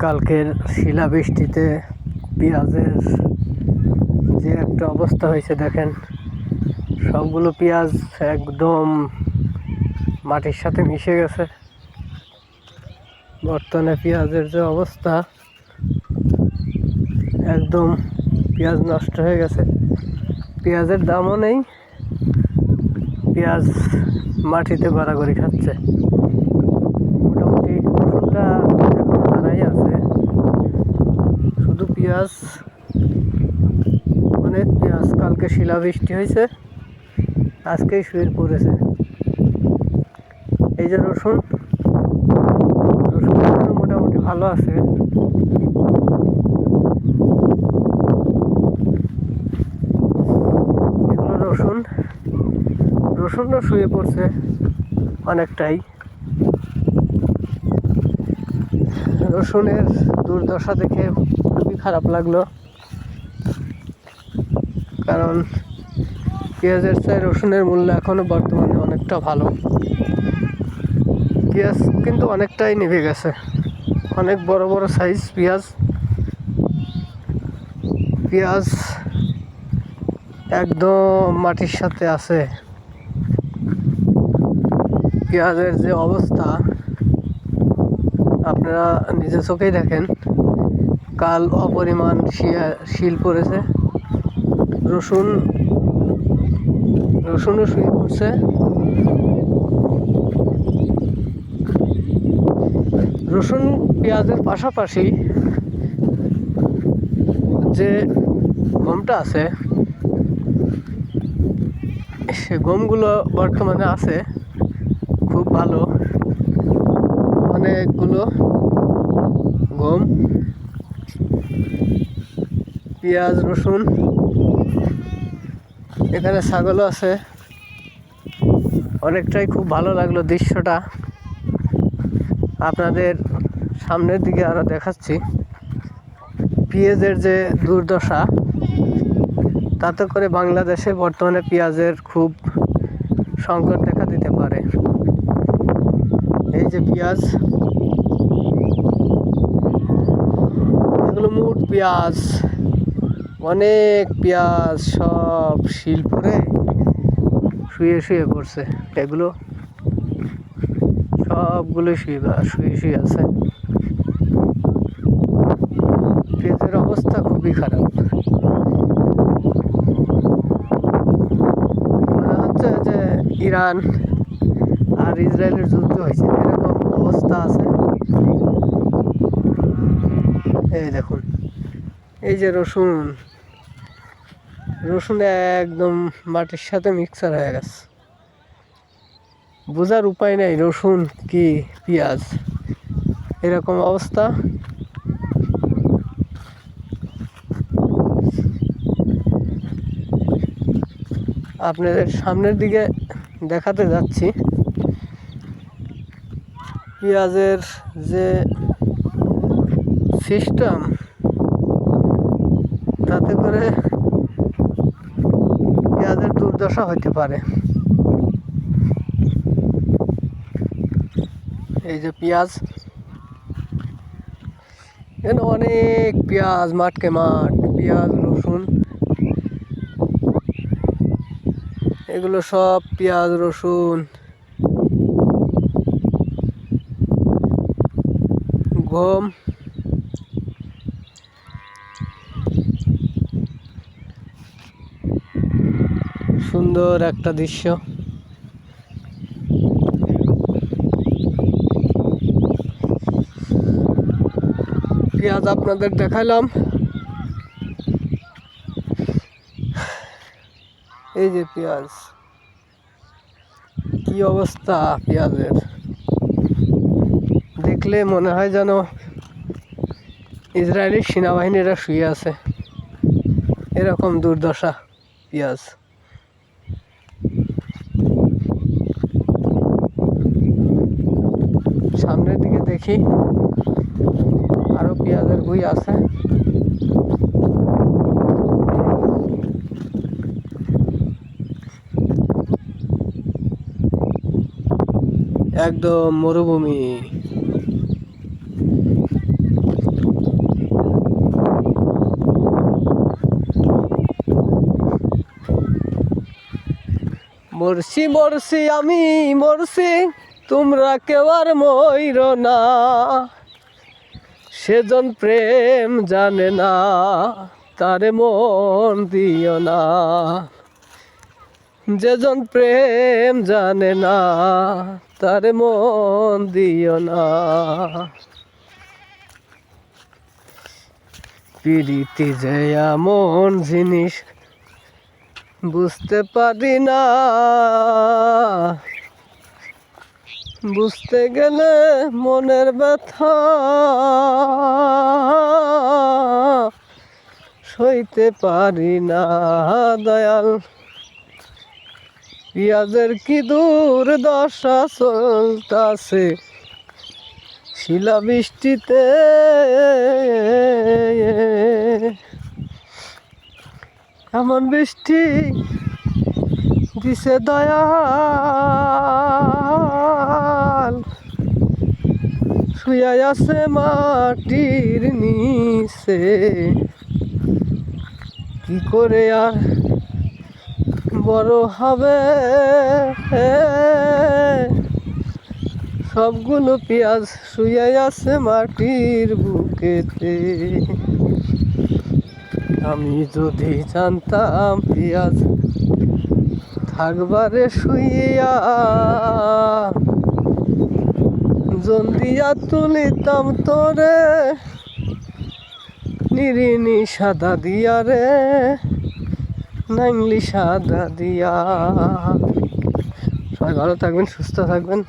কালকের শিলাবৃষ্টিতে পেঁয়াজের যে একটা অবস্থা হয়েছে দেখেন, সবগুলো পেঁয়াজ একদম মাটির সাথে মিশে গেছে। বর্তমানে পেঁয়াজের যে অবস্থা, একদম পেঁয়াজ নষ্ট হয়ে গেছে। পেঁয়াজের দামও নেই, পেঁয়াজ মাটিতে গড়াগড়ি খাচ্ছে। মোটামুটি রসুনটা এখন দাঁড়াই আছে, শুধু পেঁয়াজ, অনেক পেঁয়াজ। কালকে শিলাবৃষ্টি হয়েছে, আজকেই শুয়ে পড়েছে। এই যে রসুন মোটামুটি ভালো আছে। এগুলো রসুনও শুয়ে পড়ছে অনেকটাই। রসুনের দুর্দশা দেখে খুবই খারাপ লাগলো, কারণ পেঁয়াজের চেয়ে রসুনের মূল্য এখনো বর্তমানে অনেকটা ভালো। পেঁয়াজ কিন্তু অনেকটাই নেমে গেছে, অনেক বড় বড় সাইজ পেঁয়াজ একদম মাটির সাথে আছে। পেঁয়াজের যে অবস্থা আপনারা নিজে চোখেই দেখেন, কাল অপরিমাণ শিল পড়েছে। রসুনও শুয়ে পড়ছে। রসুন পেঁয়াজের পাশাপাশি যে গমটা আছে, সে গমগুলো বর্তমানে আছে খুব ভালো, অনেকগুলো গম। পেঁয়াজ, রসুন, এখানে ছাগলও আছে। অনেকটাই খুব ভালো লাগলো দৃশ্যটা। আপনাদের সামনের দিকে আরো দেখাচ্ছি পেঁয়াজের যে দুর্দশা, তাতে করে বাংলাদেশে বর্তমানে পেঁয়াজের খুব সংকট দেখা দিতে পারে। এই যে পেঁয়াজ, এগুলো মোট পেঁয়াজ, অনেক পেঁয়াজ, সব শিল পরে শুয়ে পড়ছে। এগুলো সবগুলো শুয়ে আছে। পেঁয়াজের অবস্থা খুবই খারাপ। মনে হচ্ছে যে ইরান আর ইসরায়েলের যুদ্ধ হয়েছে, এরকম অবস্থা আছে। এই দেখুন, এই যে রসুন একদম মাটির সাথে মিক্সার হয়ে গেছে। বোঝার উপায় নেই রসুন কি পেঁয়াজ, এরকম অবস্থা। আপনাদের সামনের দিকে দেখাতে যাচ্ছি পেঁয়াজের যে সিস্টেম, তাতে করে পেঁয়াজের দুর্দশা হতে পারে। এই যে পেঁয়াজ, এখানে অনেক পেঁয়াজ, মাঠকে মাঠ পেঁয়াজ, রসুন, এগুলো সব পেঁয়াজ, রসুন, গম। সুন্দর একটা দৃশ্য। পেঁয়াজ আপনাদের দেখালাম। এই যে পেঁয়াজ, কি অবস্থা পেঁয়াজের, দেখলে মনে হয় যেন ইসরায়েলি সেনাবাহিনীরা শুয়ে আছে, এরকম দুর্দশা পেঁয়াজ। সামনের দিকে দেখি আরো পেঁয়াজের গুঁই আছে। একদম মরুভূমি। মরছি মরছি আমি মরছি, তোমরা কেউ আর মইর না, সেজন প্রেম জানে না, তারে মন দিও না। যেজন প্রেম জানে না, তারে মন দিও না। প্রীতি যে এমন জিনিস বুঝতে পারি না, বুঝতে গেলে মনের ব্যথা সইতে পারি না। দয়াল পিঁয়াজের কি দুর্দশা চলতাছে শিলা বৃষ্টিতে, এমন বৃষ্টি দিছে দয়াল, শুয়ে আছে মাটির নিচে। কি করে আর বড় হবে সবগুলো পেঁয়াজ শুয়ে আছে মাটির বুকেতে। আমি যদি জানতাম পেঁয়াজ থাকবারে শুইয়া, জন্দিয়া তুলিতাম তোরে নিরিনি সাদা দিয়া রে, নাইংলি সাদা দিয়া। সবাই ভালো থাকবেন, সুস্থ থাকবেন,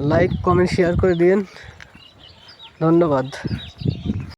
লাইক কমেন্ট শেয়ার করে দিন। ধন্যবাদ।